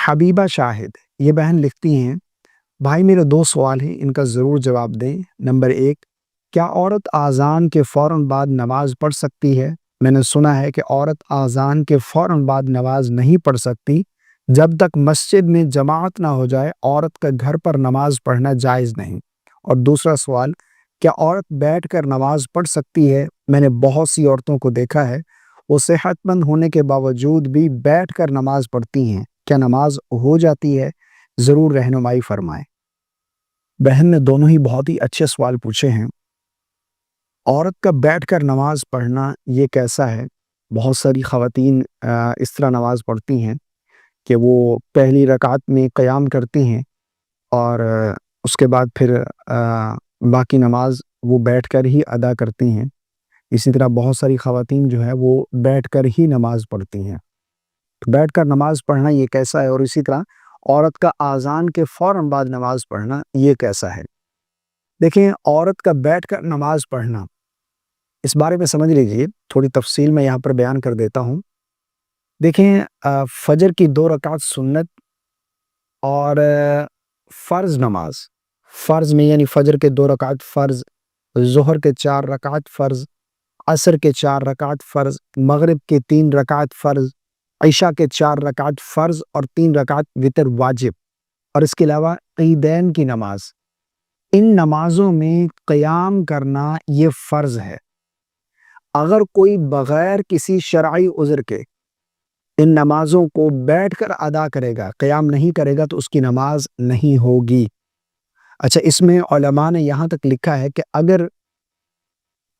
حبیبہ شاہد یہ بہن لکھتی ہیں، بھائی میرے دو سوال ہیں، ان کا ضرور جواب دیں۔ نمبر ایک، کیا عورت آذان کے فوراً بعد نماز پڑھ سکتی ہے؟ میں نے سنا ہے کہ عورت آذان کے فوراً بعد نماز نہیں پڑھ سکتی جب تک مسجد میں جماعت نہ ہو جائے، عورت کا گھر پر نماز پڑھنا جائز نہیں۔ اور دوسرا سوال، کیا عورت بیٹھ کر نماز پڑھ سکتی ہے؟ میں نے بہت سی عورتوں کو دیکھا ہے، وہ صحت مند ہونے کے باوجود بھی بیٹھ کر نماز پڑھتی ہیں، کیا نماز ہو جاتی ہے؟ ضرور رہنمائی فرمائیں۔ بہن نے دونوں ہی بہت ہی اچھے سوال پوچھے ہیں۔ عورت کا بیٹھ کر نماز پڑھنا یہ کیسا ہے؟ بہت ساری خواتین اس طرح نماز پڑھتی ہیں کہ وہ پہلی رکعت میں قیام کرتی ہیں اور اس کے بعد پھر باقی نماز وہ بیٹھ کر ہی ادا کرتی ہیں۔ اسی طرح بہت ساری خواتین جو ہے وہ بیٹھ کر ہی نماز پڑھتی ہیں۔ بیٹھ کر نماز پڑھنا یہ کیسا ہے، اور اسی طرح عورت کا آذان کے فوراً بعد نماز پڑھنا یہ کیسا ہے؟ دیکھیں، عورت کا بیٹھ کر نماز پڑھنا، اس بارے میں سمجھ لیجئے، تھوڑی تفصیل میں یہاں پر بیان کر دیتا ہوں۔ دیکھیں، فجر کی 2 رکعت سنت اور فرض نماز، فرض میں یعنی فجر کے 2 رکعت فرض، ظہر کے 4 رکعت فرض، عصر کے 4 رکعت فرض، مغرب کے 3 رکعت فرض، عشاء کے 4 رکعت فرض اور 3 رکعت وتر واجب، اور اس کے علاوہ عیدین کی نماز، ان نمازوں میں قیام کرنا یہ فرض ہے۔ اگر کوئی بغیر کسی شرعی عذر کے ان نمازوں کو بیٹھ کر ادا کرے گا، قیام نہیں کرے گا، تو اس کی نماز نہیں ہوگی۔ اچھا، اس میں علماء نے یہاں تک لکھا ہے کہ اگر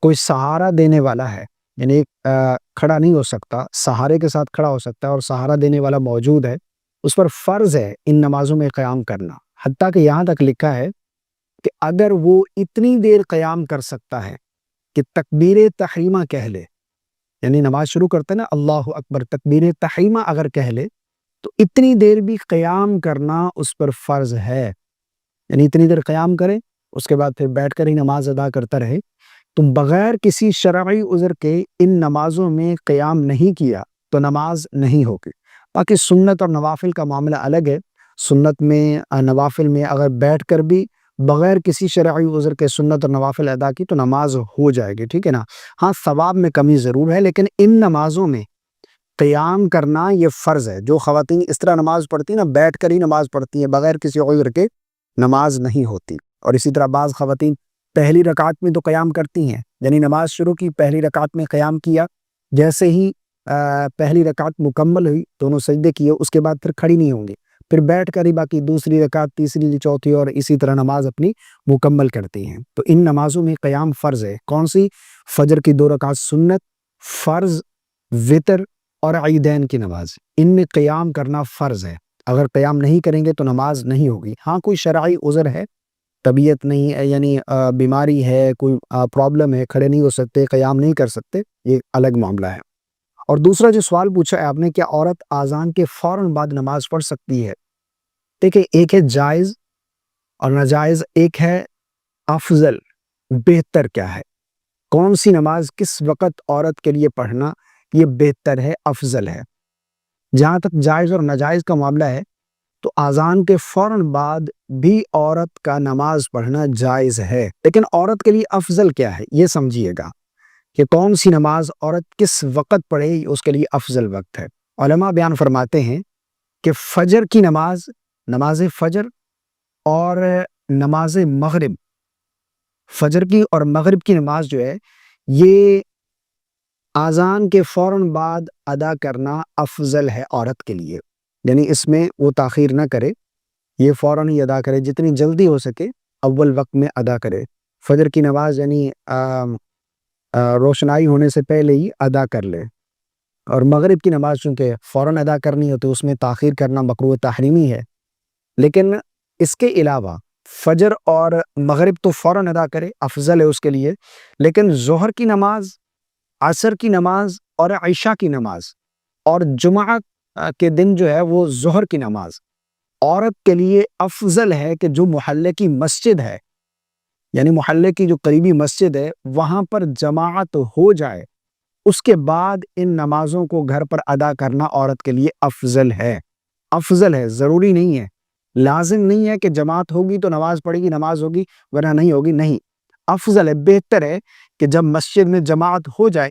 کوئی سہارا دینے والا ہے، یعنی کھڑا نہیں ہو سکتا، سہارے کے ساتھ کھڑا ہو سکتا ہے اور سہارا دینے والا موجود ہے، اس پر فرض ہے ان نمازوں میں قیام کرنا۔ حتیٰ کہ یہاں تک لکھا ہے کہ اگر وہ اتنی دیر قیام کر سکتا ہے کہ تکبیر تحریمہ کہہ لے، یعنی نماز شروع کرتے نا اللہ اکبر، تکبیر تحریمہ اگر کہہ لے، تو اتنی دیر بھی قیام کرنا اس پر فرض ہے۔ یعنی اتنی دیر قیام کرے، اس کے بعد پھر بیٹھ کر ہی نماز ادا کرتا رہے۔ تو بغیر کسی شرعی عذر کے ان نمازوں میں قیام نہیں کیا تو نماز نہیں ہوگی۔ باقی سنت اور نوافل کا معاملہ الگ ہے۔ سنت میں، نوافل میں اگر بیٹھ کر بھی بغیر کسی شرعی عذر کے سنت اور نوافل ادا کی تو نماز ہو جائے گی، ٹھیک ہے نا۔ ہاں، ثواب میں کمی ضرور ہے، لیکن ان نمازوں میں قیام کرنا یہ فرض ہے۔ جو خواتین اس طرح نماز پڑھتی ہیں نا، بیٹھ کر ہی نماز پڑھتی ہیں بغیر کسی عذر کے، نماز نہیں ہوتی۔ اور اسی طرح بعض خواتین پہلی رکعت میں تو قیام کرتی ہیں، یعنی نماز شروع کی، پہلی رکعت میں قیام کیا، جیسے ہی پہلی رکعت مکمل ہوئی، دونوں سجدے کیے، اس کے بعد پھر کھڑی نہیں ہوں گی، پھر بیٹھ کر ہی باقی دوسری رکعت، تیسری، چوتھی اور اسی طرح نماز اپنی مکمل کرتی ہیں۔ تو ان نمازوں میں قیام فرض ہے۔ کون سی؟ فجر کی 2 رکعت سنت، فرض، وتر اور عیدین کی نماز، ان میں قیام کرنا فرض ہے۔ اگر قیام نہیں کریں گے تو نماز نہیں ہوگی۔ ہاں، کوئی شرعی عذر ہے، طبیعت نہیں ہے، یعنی بیماری ہے، کوئی پرابلم ہے، کھڑے نہیں ہو سکتے، قیام نہیں کر سکتے، یہ الگ معاملہ ہے۔ اور دوسرا جو سوال پوچھا ہے آپ نے، کیا عورت آذان کے فوراً بعد نماز پڑھ سکتی ہے؟ دیکھیں، ایک ہے جائز اور ناجائز، ایک ہے افضل، بہتر کیا ہے، کون سی نماز کس وقت عورت کے لیے پڑھنا یہ بہتر ہے، افضل ہے۔ جہاں تک جائز اور ناجائز کا معاملہ ہے تو آذان کے فوراً بعد بھی عورت کا نماز پڑھنا جائز ہے، لیکن عورت کے لیے افضل کیا ہے یہ سمجھیے گا کہ کون سی نماز عورت کس وقت پڑھے، اس کے لیے افضل وقت ہے۔ علماء بیان فرماتے ہیں کہ فجر کی نماز، نماز فجر اور نماز مغرب، فجر کی اور مغرب کی نماز جو ہے یہ آذان کے فوراً بعد ادا کرنا افضل ہے عورت کے لیے، یعنی اس میں وہ تاخیر نہ کرے، یہ فوراً ہی ادا کرے، جتنی جلدی ہو سکے اول وقت میں ادا کرے۔ فجر کی نماز یعنی روشنائی ہونے سے پہلے ہی ادا کر لے، اور مغرب کی نماز چونکہ فوراً ادا کرنی ہو تو اس میں تاخیر کرنا مکروہ تحریمی ہے۔ لیکن اس کے علاوہ فجر اور مغرب تو فوراً ادا کرے، افضل ہے اس کے لیے، لیکن ظہر کی نماز، عصر کی نماز اور عشاء کی نماز اور جمعہ کے دن جو ہے وہ ظہر کی نماز عورت کے لیے افضل ہے کہ جو محلے کی مسجد ہے، یعنی محلے کی جو قریبی مسجد ہے وہاں پر جماعت ہو جائے، اس کے بعد ان نمازوں کو گھر پر ادا کرنا عورت کے لیے افضل ہے۔ افضل ہے، ضروری نہیں ہے، لازم نہیں ہے کہ جماعت ہوگی تو نماز پڑھے گی، نماز ہوگی ورنہ نہیں ہوگی، نہیں، افضل ہے، بہتر ہے کہ جب مسجد میں جماعت ہو جائے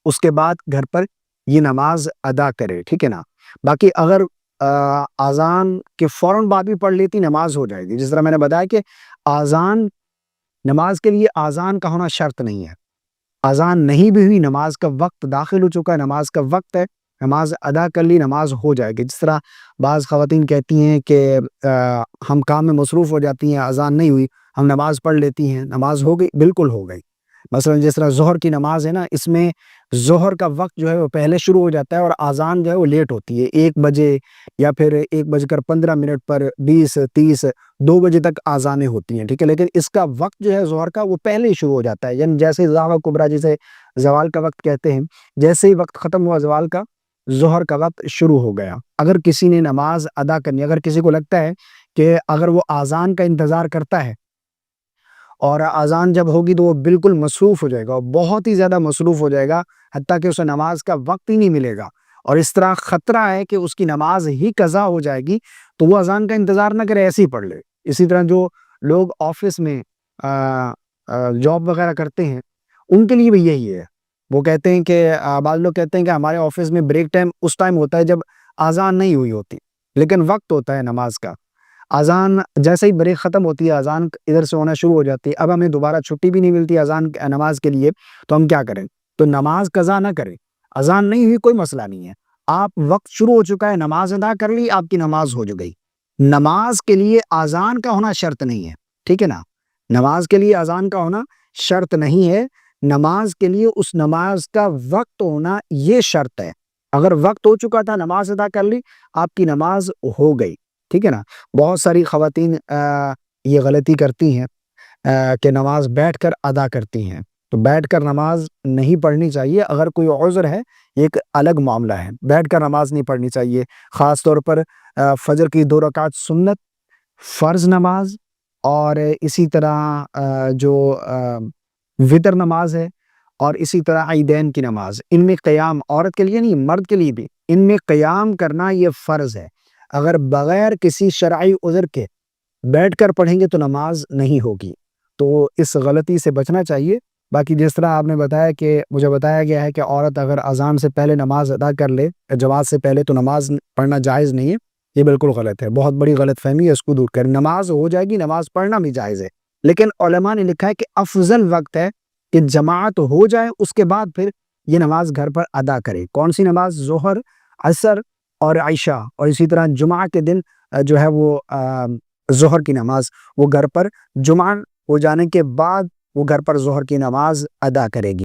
اس کے بعد گھر پر یہ نماز ادا کرے، ٹھیک ہے نا۔ باقی اگر اذان کے فوراً بعد بھی پڑھ لیتی نماز ہو جائے گی، جس طرح میں نے بتایا کہ اذان، نماز کے لیے اذان کا ہونا شرط نہیں ہے، اذان نہیں بھی ہوئی، نماز کا وقت داخل ہو چکا ہے، نماز کا وقت ہے، نماز ادا کر لی، نماز ہو جائے گی۔ جس طرح بعض خواتین کہتی ہیں کہ ہم کام میں مصروف ہو جاتی ہیں، اذان نہیں ہوئی، ہم نماز پڑھ لیتی ہیں، نماز ہو گئی، بالکل ہو گئی۔ مثلا جس طرح ظہر کی نماز ہے نا، اس میں ظہر کا وقت جو ہے وہ پہلے شروع ہو جاتا ہے اور اذان جو ہے وہ لیٹ ہوتی ہے، 1 بجے یا پھر 1:15 پر 20 30 2 بجے تک اذانیں ہوتی ہیں، ٹھیک ہے، لیکن اس کا وقت جو ہے ظہر کا وہ پہلے ہی شروع ہو جاتا ہے، یعنی جیسے ضحیٰ کبریٰ جسے زوال کا وقت کہتے ہیں، جیسے ہی وقت ختم ہوا زوال کا، ظہر کا وقت شروع ہو گیا۔ اگر کسی نے نماز ادا کرنی، اگر کسی کو لگتا ہے کہ اگر وہ اذان کا انتظار کرتا ہے اور اذان جب ہوگی تو وہ بالکل مصروف ہو جائے گا، اور بہت ہی زیادہ مصروف ہو جائے گا، حتیٰ کہ اسے نماز کا وقت ہی نہیں ملے گا، اور اس طرح خطرہ ہے کہ اس کی نماز ہی قضا ہو جائے گی، تو وہ اذان کا انتظار نہ کرے، ایسے ہی پڑھ لے۔ اسی طرح جو لوگ آفس میں جاب وغیرہ کرتے ہیں، ان کے لیے بھی یہی ہے، وہ کہتے ہیں کہ بعض لوگ کہتے ہیں کہ ہمارے آفس میں بریک ٹائم اس ٹائم ہوتا ہے جب اذان نہیں ہوئی ہوتی، لیکن وقت ہوتا ہے نماز کا، اذان جیسے ہی بریک ختم ہوتی ہے، اذان ادھر سے ہونا شروع ہو جاتی ہے، اب ہمیں دوبارہ چھٹی بھی نہیں ملتی اذان نماز کے لیے، تو ہم کیا کریں؟ تو نماز قضا نہ کریں، اذان نہیں ہوئی کوئی مسئلہ نہیں ہے، آپ وقت شروع ہو چکا ہے، نماز ادا کر لی، آپ کی نماز ہو گئی۔ نماز کے لیے اذان کا ہونا شرط نہیں ہے، ٹھیک ہے نا، نماز کے لیے اذان کا ہونا شرط نہیں ہے، نماز کے لیے اس نماز کا وقت ہونا یہ شرط ہے، اگر وقت ہو چکا تھا، نماز ادا کر لی، آپ کی نماز ہو گئی، ٹھیک ہے نا۔ بہت ساری خواتین یہ غلطی کرتی ہیں کہ نماز بیٹھ کر ادا کرتی ہیں، تو بیٹھ کر نماز نہیں پڑھنی چاہیے، اگر کوئی عذر ہے یہ ایک الگ معاملہ ہے، بیٹھ کر نماز نہیں پڑھنی چاہیے، خاص طور پر فجر کی 2 رکعت سنت، فرض نماز، اور اسی طرح جو وتر نماز ہے، اور اسی طرح عیدین کی نماز، ان میں قیام، عورت کے لیے نہیں مرد کے لیے بھی، ان میں قیام کرنا یہ فرض ہے، اگر بغیر کسی شرعی عذر کے بیٹھ کر پڑھیں گے تو نماز نہیں ہوگی، تو اس غلطی سے بچنا چاہیے۔ باقی جس طرح آپ نے بتایا کہ مجھے بتایا گیا ہے کہ عورت اگر اذان سے پہلے نماز ادا کر لے جماعت سے پہلے تو نماز پڑھنا جائز نہیں ہے، یہ بالکل غلط ہے، بہت بڑی غلط فہمی ہے، اس کو دور کریں، نماز ہو جائے گی، نماز پڑھنا بھی جائز ہے، لیکن علماء نے لکھا ہے کہ افضل وقت ہے کہ جماعت ہو جائے، اس کے بعد پھر یہ نماز گھر پر ادا کرے۔ کون سی نماز؟ ظہر، عصر اور عشاء، اور اسی طرح جمعہ کے دن جو ہے وہ ظہر کی نماز وہ گھر پر، جمعہ ہو جانے کے بعد وہ گھر پر ظہر کی نماز ادا کرے گی۔